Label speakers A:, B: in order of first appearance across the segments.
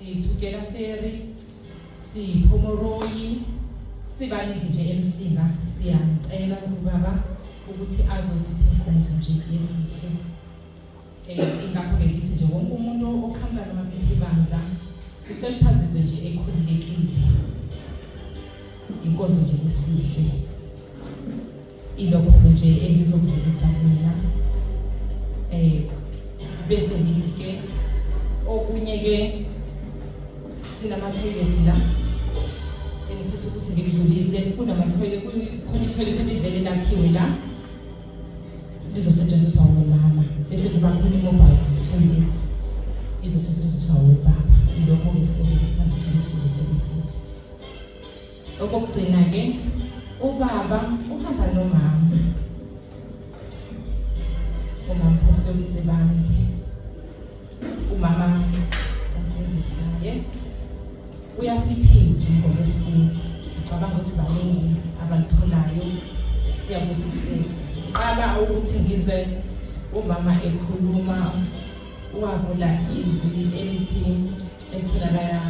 A: si-Together Ferry, si-Pomoroyi, sibaningi nje emsinga. Siyacela ubaba ukuthi azosipha inkonzo nje yesihle. Ingakho-ke ngithi nje wonke umuntu oqhamuka namaphupho ebandla sicela ukuthi azizwe nje ekhululekile. Inkonzo nje esihle. Ilokho nje engizokudlulisa mina. Bese ngithi-ke okunye-ke sinama-toilet la. Engifisa ukuthi ngikudlulise kunama-toilet, khona i-toilet elivele lakhiwe la. Lizosetshenziswa umama bese kuba khona i-mobile toilet izosetshenziswa ubaba. Ilokho-ke engithanda ukuthi ngikudlulise futhi. Okugcina-ke ubaba uhamba nomama. Umama Pastor Mzibande. Umama umfundisaye. Uyasiphiza ngokwesintu. Ngicabanga ukuthi baningi abalitholayo. Siyabusiseka. Qala ukuthi ngize umama ekhuluma wavula izwi elithi etholakala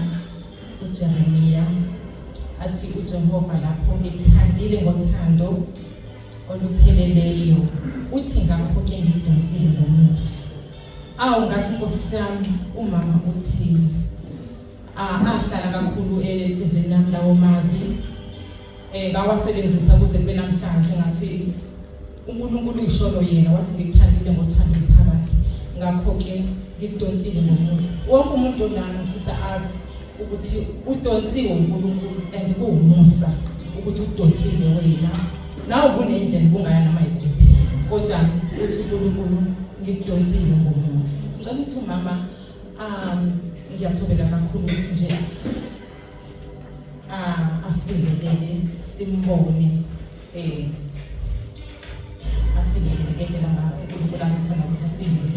A: uJeremiya athi uJehova lapho ngithandile ngothando olupheleleyo uthi ngakho-ke ngidonsile ngomusa. Ngathi Nkosi yami umama uthi ahlala kakhulu enhlizweni yami lawo mazwi ngawasebenzisa kuze kube namhlanje ngathi uNkulunkulu uyisholo yena wathi ngikuthandile ngothando oluphakathi. Ngakho-ke ngidonsile ngomusa. Wonke umuntu lana ngifisa azi ukuthi udonsiwe uNkulunkulu and kuwumusa ukuthi udonsile wena. Nawe kunendlela kungaya nama yikuphi kodwa uthi uNkulunkulu ngikudonsile ngomusa. Ngicela ukuthi umama ngiyathobela kakhulu ukuthi nje asibingelele simbone asibingelele ngendlela uNkulunkulu azithanda ukuthi asibingelele